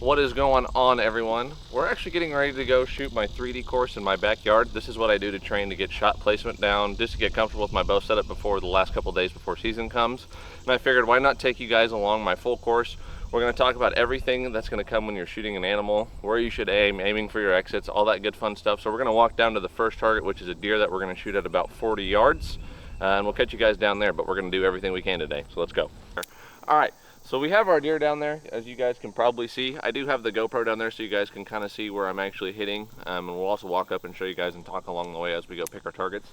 What is going on, everyone? We're actually getting ready to go shoot my 3D course in my backyard. This is what I do to train to get shot placement down, just to get comfortable with my bow setup before the last couple days before season comes. And I figured, why not take you guys along my full course? We're going to talk about everything that's going to come when you're shooting an animal, where you should aim, aiming for your exits, all that good fun stuff. So we're going to walk down to the first target, which is a deer that we're going to shoot at about 40 yards. And we'll catch you guys down there, but we're going to do everything we can today. So let's go. All right. So we have our deer down there, as you guys can probably see. I do have the GoPro down there so you guys can kind of see where I'm actually hitting. And we'll also walk up and show you guys and talk along the way as we go pick our targets.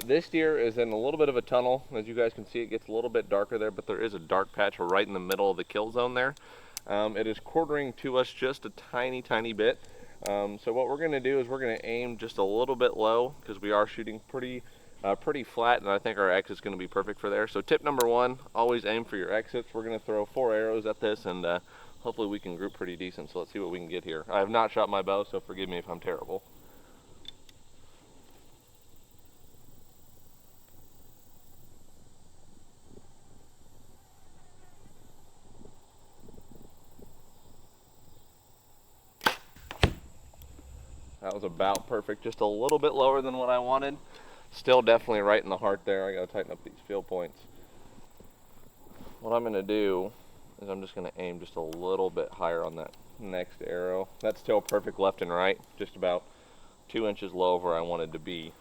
This deer is in a little bit of a tunnel. As you guys can see, it gets a little bit darker there, but there is a dark patch right in the middle of the kill zone there. It is quartering to us just a tiny, tiny bit. So what we're going to do is we're going to aim just a little bit low because we are shooting pretty flat, and I think our exit is going to be perfect for there. So tip number one, always aim for your exits. We're going to throw 4 arrows at this, and hopefully we can group pretty decent. So let's see what we can get here. I have not shot my bow, so forgive me if I'm terrible. That was about perfect, just a little bit lower than what I wanted. Still definitely right in the heart there. I gotta tighten up these field points. What I'm gonna do is I'm just gonna aim just a little bit higher on that next arrow. That's still perfect left and right, just about 2 inches low of where I wanted to be.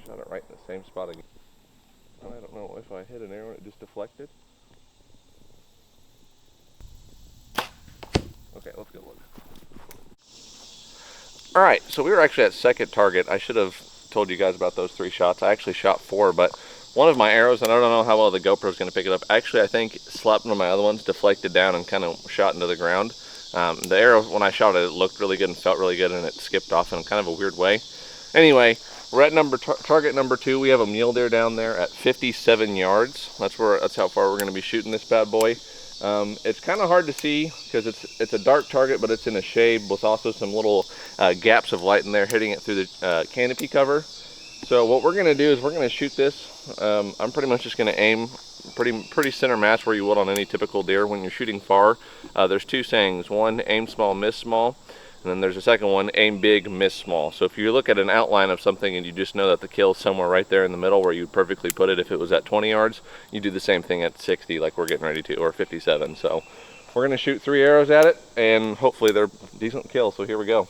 Shot it right in the same spot again. I don't know if I hit an arrow and it just deflected. Okay, let's go look. Alright, so we were actually at second target. I should have told you guys about those 3 shots. I actually shot 4, but one of my arrows, and I don't know how well the GoPro is going to pick it up, actually I think slapped one of my other ones, deflected down and kind of shot into the ground. The arrow, when I shot it looked really good and felt really good, and it skipped off in kind of a weird way. Anyway, we're at target number 2. We have a mule deer down there at 57 yards. That's how far we're going to be shooting this bad boy. It's kind of hard to see because it's a dark target, but it's in a shade with also some little gaps of light in there hitting it through the canopy cover. So what we're going to do is we're going to shoot this. I'm pretty much just going to aim pretty center mass where you would on any typical deer. When you're shooting far, there's 2 sayings. One, aim small, miss small. And then there's a second one, aim big, miss small. So if you look at an outline of something and you just know that the kill is somewhere right there in the middle where you'd perfectly put it if it was at 20 yards, you do the same thing at 60 like we're getting ready to, or 57. So we're going to shoot 3 arrows at it, and hopefully they're decent kills. So here we go.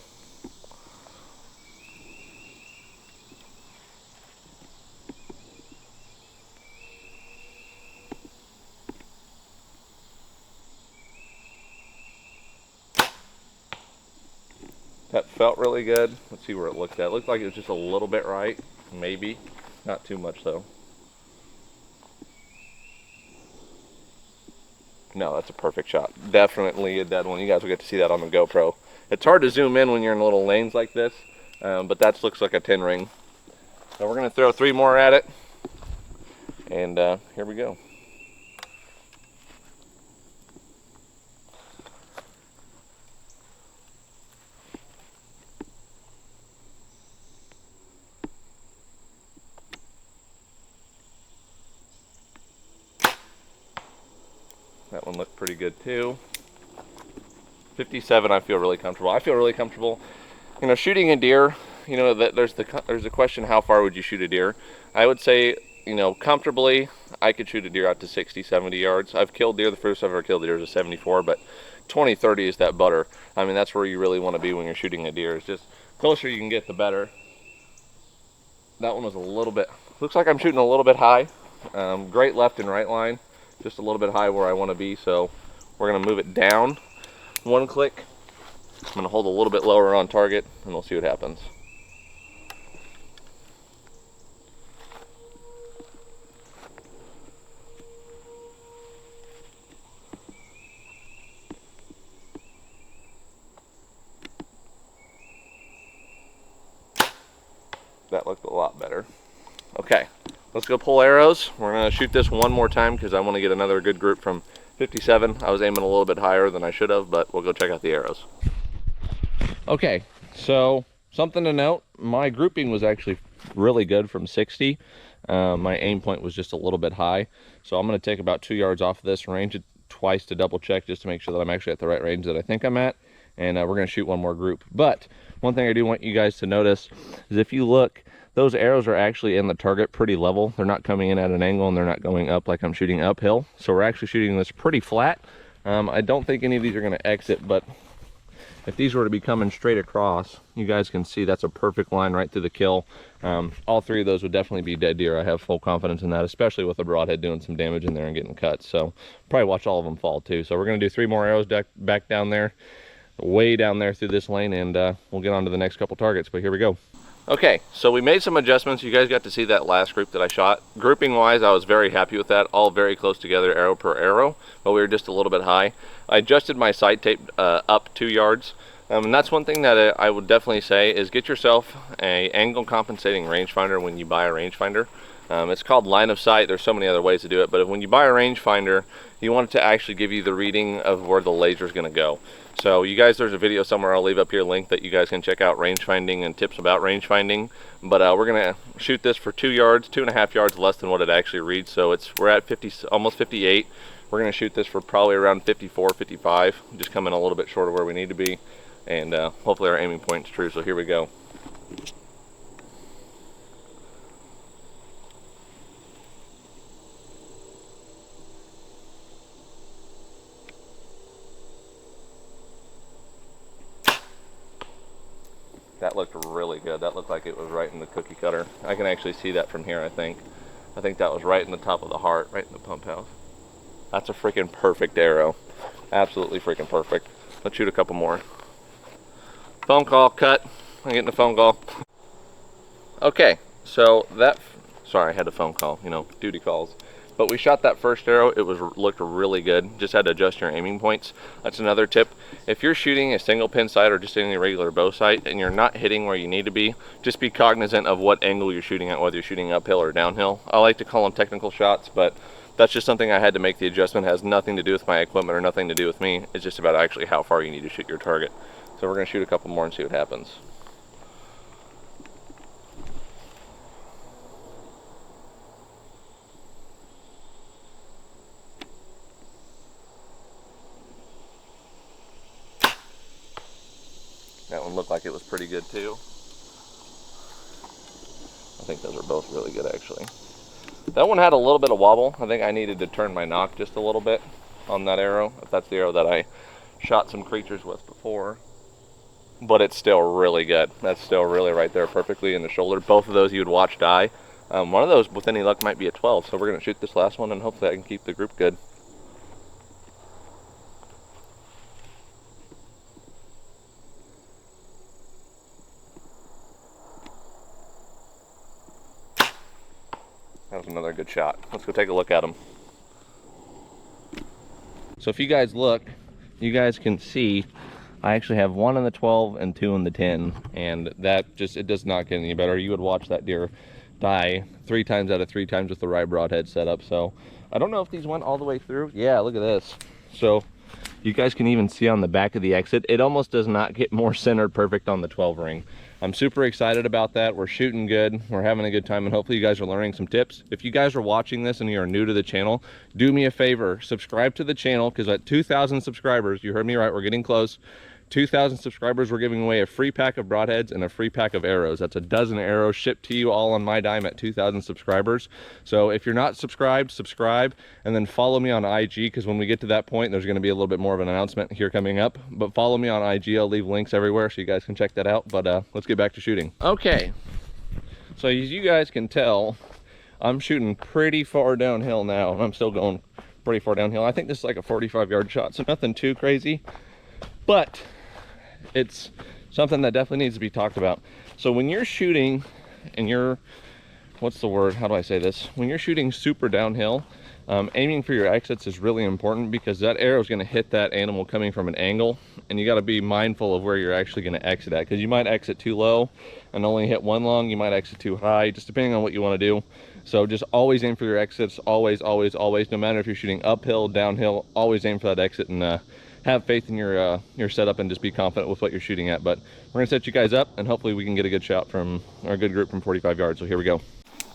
That felt really good. Let's see where it looked at. It looked like it was just a little bit right, maybe. Not too much though. No, that's a perfect shot. Definitely a dead one. You guys will get to see that on the GoPro. It's hard to zoom in when you're in little lanes like this, but that looks like a 10 ring. So we're gonna throw 3 more at it, and here we go. That one looked pretty good too. 57, I feel really comfortable. I feel really comfortable, you know, shooting a deer. You know, that there's the question, how far would you shoot a deer? I would say, you know, comfortably, I could shoot a deer out to 60, 70 yards. I've killed deer. The first I've ever killed a deer was a 74, but 20, 30 is that butter. I mean, that's where you really want to be when you're shooting a deer. It's just closer you can get, the better. That one was a little bit, looks like I'm shooting a little bit high. Great left and right line, just a little bit high where I want to be. So we're going to move it down 1 click. I'm going to hold a little bit lower on target, and we'll see what happens. That looked a lot better. Okay, let's go pull arrows. We're going to shoot this one more time because I want to get another good group from 57. I was aiming a little bit higher than I should have, but we'll go check out the arrows. Okay, so something to note, my grouping was actually really good from 60. My aim point was just a little bit high. So I'm going to take about 2 yards off of this, range it twice to double check just to make sure that I'm actually at the right range that I think I'm at. And we're going to shoot one more group. But one thing I do want you guys to notice is if you look, those arrows are actually in the target pretty level. They're not coming in at an angle and they're not going up like I'm shooting uphill. So we're actually shooting this pretty flat. I don't think any of these are going to exit, but if these were to be coming straight across, you guys can see that's a perfect line right through the kill. All 3 of those would definitely be dead deer. I have full confidence in that, especially with the broadhead doing some damage in there and getting cut. So probably watch all of them fall too. So we're going to do 3 more arrows back down there, way down there through this lane, and we'll get on to the next couple targets, but here we go. Okay, so we made some adjustments. You guys got to see that last group that I shot. Grouping wise, I was very happy with that, all very close together, arrow per arrow, but we were just a little bit high. I adjusted my sight tape up 2 yards, and that's one thing that I would definitely say is get yourself a angle compensating rangefinder when you buy a rangefinder. It's called line of sight. There's so many other ways to do it, but when you buy a rangefinder, you want it to actually give you the reading of where the laser is going to go. So you guys, there's a video somewhere I'll leave up here, link that you guys can check out range finding and tips about range finding. But we're going to shoot this for 2 yards, 2.5 yards less than what it actually reads. So we're at 50, almost 58. We're going to shoot this for probably around 54, 55, just coming a little bit short of where we need to be. And hopefully our aiming point's true. So here we go. That looked really good. That looked like it was right in the cookie cutter. I can actually see that from here, I think. I think that was right in the top of the heart, right in the pump house. That's a freaking perfect arrow. Absolutely freaking perfect. Let's shoot a couple more. Phone call, cut. I'm getting a phone call. Okay, so sorry, I had a phone call, you know, duty calls. But we shot that first arrow, looked really good. Just had to adjust your aiming points. That's another tip. If you're shooting a single pin sight or just any regular bow sight and you're not hitting where you need to be, just be cognizant of what angle you're shooting at, whether you're shooting uphill or downhill. I like to call them technical shots, but that's just something I had to make the adjustment. It has nothing to do with my equipment or nothing to do with me. It's just about actually how far you need to shoot your target. So we're gonna shoot a couple more and see what happens. That one looked like it was pretty good too. I think those are both really good actually. That one had a little bit of wobble. I think I needed to turn my nock just a little bit on that arrow, if that's the arrow that I shot some creatures with before. But it's still really good. That's still really right there perfectly in the shoulder. Both of those you would watch die. One of those, with any luck, might be a 12. So we're going to shoot this last one and hopefully I can keep the group good. That was another good shot. Let's go take a look at them. So if you guys look, you guys can see I actually have 1 in the 12 and 2 in the 10, and that just, it does not get any better. You would watch that deer die 3 times out of 3 times with the right broadhead setup. So I don't know if these went all the way through. Yeah, look at this. So you guys can even see on the back of the exit, it almost does not get more centered perfect on the 12 ring. I'm super excited about that. We're shooting good. We're having a good time, and hopefully you guys are learning some tips. If you guys are watching this and you're new to the channel, do me a favor, subscribe to the channel, because at 2,000 subscribers, you heard me right, we're getting close. 2,000 subscribers, we're giving away a free pack of broadheads and a free pack of arrows. That's a dozen arrows shipped to you all on my dime at 2,000 subscribers. So if you're not subscribed, subscribe, and then follow me on IG, because when we get to that point, there's going to be a little bit more of an announcement here coming up. But follow me on IG. I'll leave links everywhere so you guys can check that out. But let's get back to shooting. Okay, so as you guys can tell, I'm shooting pretty far downhill now, and I'm still going pretty far downhill. I think this is like a 45-yard shot, so nothing too crazy, but it's something that definitely needs to be talked about. So when you're shooting and you're, what's the word, how do I say this? When you're shooting super downhill, aiming for your exits is really important, because that arrow is going to hit that animal coming from an angle, and you got to be mindful of where you're actually going to exit at, because you might exit too low and only hit one lung. You might exit too high, just depending on what you want to do. So just always aim for your exits. Always, always, always. No matter if you're shooting uphill, downhill, always aim for that exit and have faith in your setup and just be confident with what you're shooting at. But we're gonna set you guys up and hopefully we can get a good shot from our good group from 45 yards. So here we go.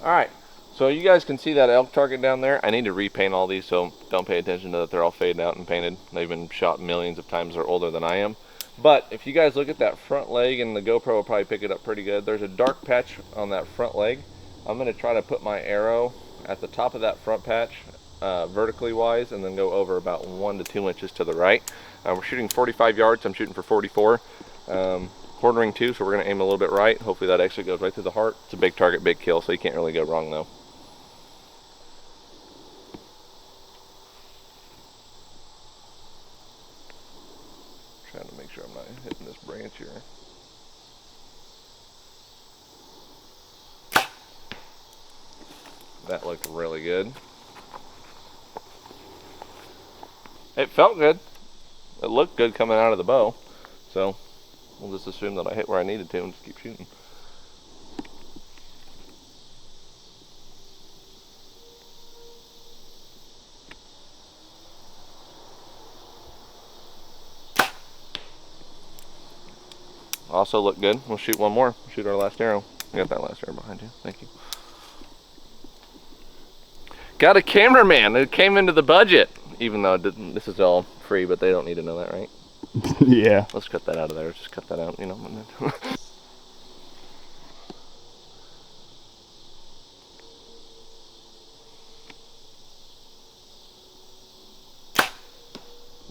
All right, so you guys can see that elk target down there. I need to repaint all these, so don't pay attention to that. They're all faded out and painted. They've been shot millions of times. They're older than I am. But if you guys look at that front leg, and the GoPro will probably pick it up pretty good, there's a dark patch on that front leg. I'm gonna try to put my arrow at the top of that front patch, vertically wise, and then go over about 1 to 2 inches to the right. We're shooting 45 yards. I'm shooting for 44. Quartering 2, so we're gonna aim a little bit right. Hopefully that exit goes right through the heart. It's a big target, big kill, so you can't really go wrong though. Trying to make sure I'm not hitting this branch here. That looked really good. It felt good. It looked good coming out of the bow. So we'll just assume that I hit where I needed to and just keep shooting. Also looked good. We'll shoot one more. Shoot our last arrow. I got that last arrow behind you. Thank you. Got a cameraman. It came into the budget. Even though it didn't, this is all free, but they don't need to know that, right? Yeah. Let's cut that out of there. Just cut that out, you know.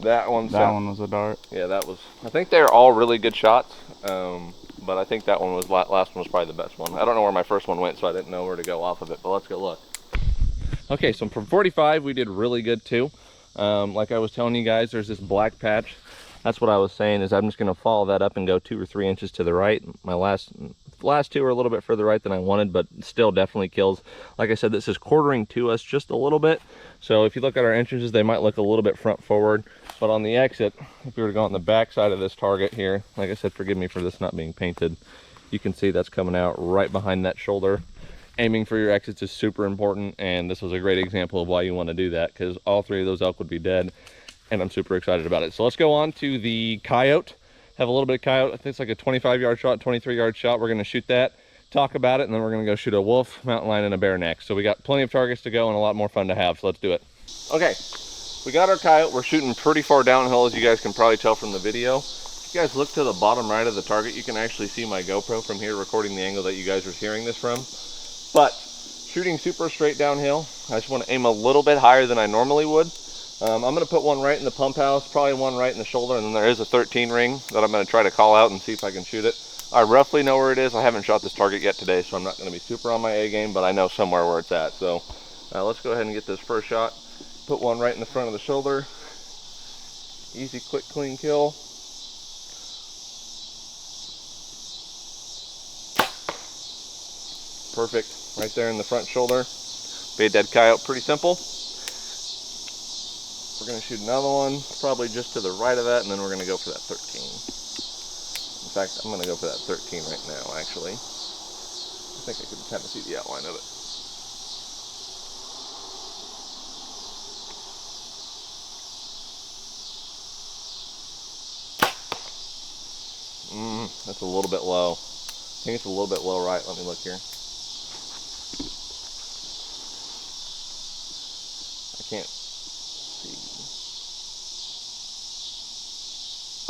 That one was a dart. Yeah, that was. I think they're all really good shots, but I think that one was last one was probably the best one. I don't know where my first one went, so I didn't know where to go off of it. But let's go look. Okay, so from 45, we did really good too. Like I was telling you guys, there's this black patch. That's what I was saying, is I'm just gonna follow that up and go 2 or 3 inches to the right. My last two are a little bit further right than I wanted, but still definitely kills. Like I said, this is quartering to us just a little bit. So if you look at our entrances, they might look a little bit front forward, but on the exit, if we were to go on the back side of this target here, like I said, forgive me for this not being painted, you can see that's coming out right behind that shoulder. Aiming for your exits is super important, and this was a great example of why you want to do that, because all 3 of those elk would be dead, and I'm super excited about it. So let's go on to the coyote. Have a little bit of coyote. I think it's like a 25-yard shot, 23-yard shot. We're going to shoot that, talk about it, and then we're going to go shoot a wolf, mountain lion, and a bear next. So we got plenty of targets to go and a lot more fun to have, so let's do it. Okay, we got our coyote. We're shooting pretty far downhill, as you guys can probably tell from the video. If you guys look to the bottom right of the target, you can actually see my GoPro from here recording the angle that you guys are hearing this from. But shooting super straight downhill, I just want to aim a little bit higher than I normally would. I'm going to put one right in the pump house, probably one right in the shoulder, and then there is a 13 ring that I'm going to try to call out and see if I can shoot it. I roughly know where it is. I haven't shot this target yet today, so I'm not going to be super on my A game, but I know somewhere where it's at. So let's go ahead and get this first shot. Put one right in the front of the shoulder. Easy, quick, clean kill. Perfect, right there in the front shoulder. Be a dead coyote, pretty simple. We're gonna shoot another one, probably just to the right of that, and then we're gonna go for that 13. In fact, I'm gonna go for that 13 right now, actually. I think I can kind of see the outline of it. That's a little bit low. I think it's a little bit low right. Let me look here. I can't see.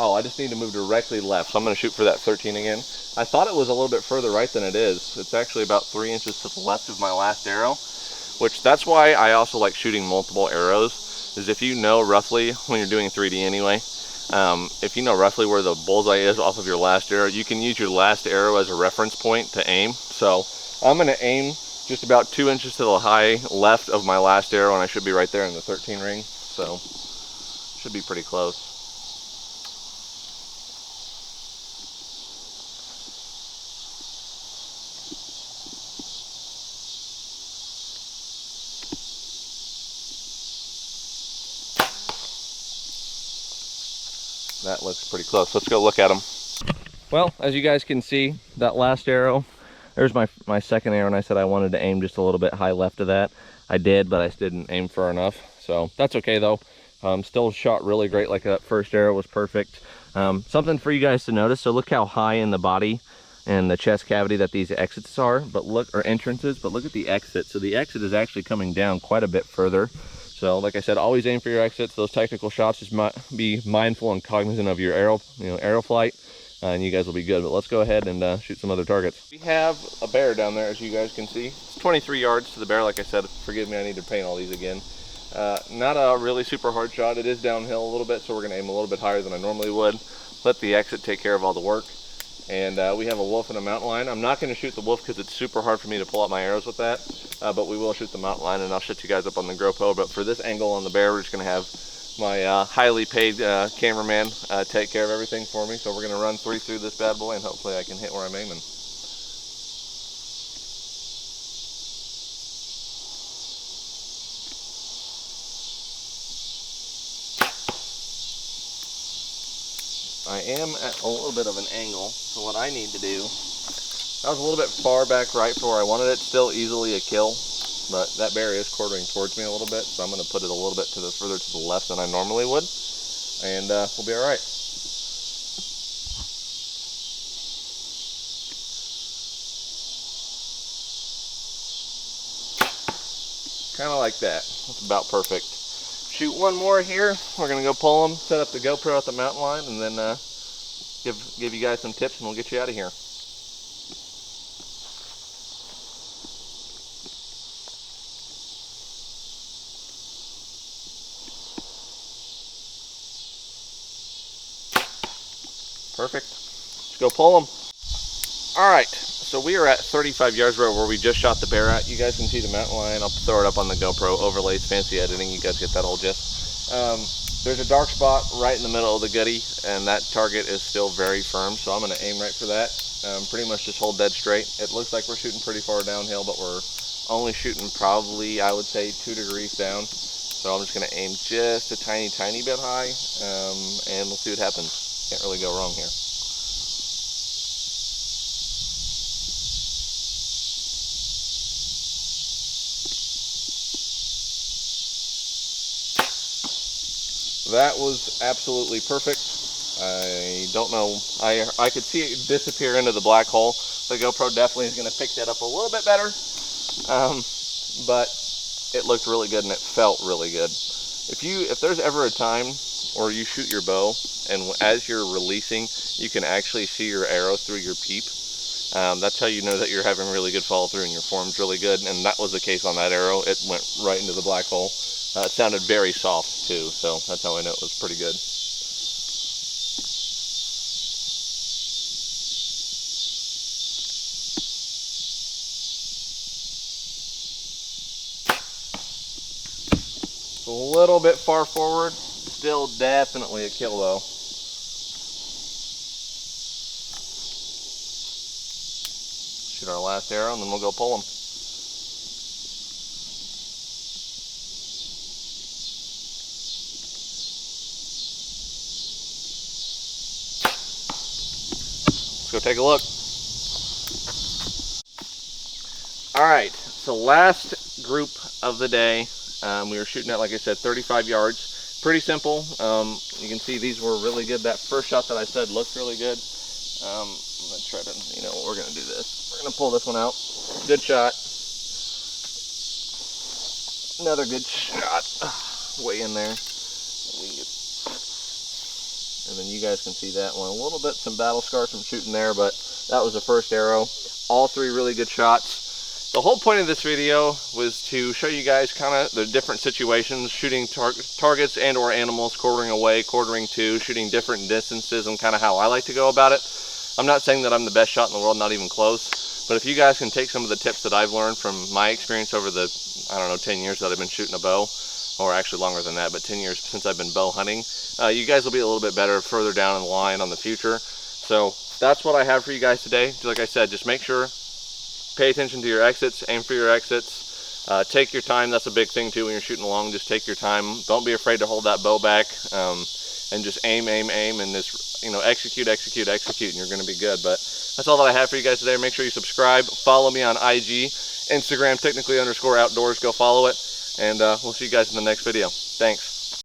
Oh, I just need to move directly left. So I'm going to shoot for that 13 again. I thought it was a little bit further right than it is. It's actually about 3 inches to the left of my last arrow, which that's why I also like shooting multiple arrows, is if you know roughly, when you're doing 3D anyway, if you know roughly where the bullseye is off of your last arrow, you can use your last arrow as a reference point to aim. So I'm going to aim just about 2 inches to the high left of my last arrow, and I should be right there in the 13 ring. So should be pretty close. That looks pretty close. Let's go look at them. Well, as you guys can see, that last arrow, there's my second arrow, and I said I wanted to aim just a little bit high left of that. I did, but I didn't aim far enough. So that's okay though. Still shot really great, like that first arrow was perfect. Something for you guys to notice, so look how high in the body and the chest cavity that these exits are, or entrances, but look at the exit. So the exit is actually coming down quite a bit further. So like I said, always aim for your exits. Those technical shots, just be mindful and cognizant of your arrow flight, and you guys will be good. But let's go ahead and shoot some other targets. We have a bear down there, as you guys can see. It's 23 yards to the bear. Like I said, forgive me, I need to paint all these again. Not a really super hard shot. It is downhill a little bit, so we're going to aim a little bit higher than I normally would. Let the exit take care of all the work. And we have a wolf and a mountain lion. I'm not going to shoot the wolf because it's super hard for me to pull out my arrows with that, but we will shoot the mountain lion, and I'll shoot you guys up on the GoPro. But for this angle on the bear, we're just going to have my highly paid cameraman take care of everything for me. So we're going to run through this bad boy, and hopefully I can hit where I'm aiming. I am at a little bit of an angle, so what I need to do, that was a little bit far back right for where I wanted it, still easily a kill, but that bear is quartering towards me a little bit, so I'm going to put it a little bit further to the left than I normally would, and we'll be alright. Kind of like that. That's about perfect. Shoot one more here. We're gonna go pull them, set up the GoPro at the mountain lion, and then give you guys some tips, and we'll get you out of here. Perfect. Let's go pull them. All right. So we are at 35 yards right where we just shot the bear at. You guys can see the mountain lion. I'll throw it up on the GoPro. Overlays, fancy editing. You guys get that whole gist. There's a dark spot right in the middle of the goodie, and that target is still very firm. So I'm going to aim right for that. Pretty much just hold dead straight. It looks like we're shooting pretty far downhill, but we're only shooting probably, I would say, 2 degrees down. So I'm just going to aim just a tiny bit high, and we'll see what happens. Can't really go wrong here. That was absolutely perfect. I don't know, I could see it disappear into the black hole. The GoPro definitely is going to pick that up a little bit better, but it looked really good and it felt really good. If there's ever a time where you shoot your bow and as you're releasing, you can actually see your arrow through your peep, that's how you know that you're having really good follow through and your form's really good, and that was the case on that arrow. It went right into the black hole. It sounded very soft too, so that's how I know it was pretty good. It's a little bit far forward, still definitely a kill though. Shoot our last arrow and then we'll go pull them. Let's go take a look. Alright, so last group of the day, we were shooting at, like I said, 35 yards. Pretty simple. You can see these were really good. That first shot that I said looked really good. I'm going to try to, we're going to do this. We're going to pull this one out. Good shot. Another good shot. Way in there. And then you guys can see that one. A little bit, some battle scars from shooting there, but that was the first arrow. All 3 really good shots. The whole point of this video was to show you guys kind of the different situations, shooting targets and or animals, quartering away, quartering to, shooting different distances, and kind of how I like to go about it. I'm not saying that I'm the best shot in the world, not even close, but if you guys can take some of the tips that I've learned from my experience over the, 10 years that I've been shooting a bow, or actually longer than that, but 10 years since I've been bow hunting, you guys will be a little bit better further down in the line on the future. So that's what I have for you guys today. Like I said, just make sure, pay attention to your exits, aim for your exits, take your time. That's a big thing too when you're shooting along. Just take your time. Don't be afraid to hold that bow back, and just aim, and just execute, and you're going to be good. But that's all that I have for you guys today. Make sure you subscribe, follow me on IG, Instagram, technically_outdoors. Go follow it, and we'll see you guys in the next video. Thanks.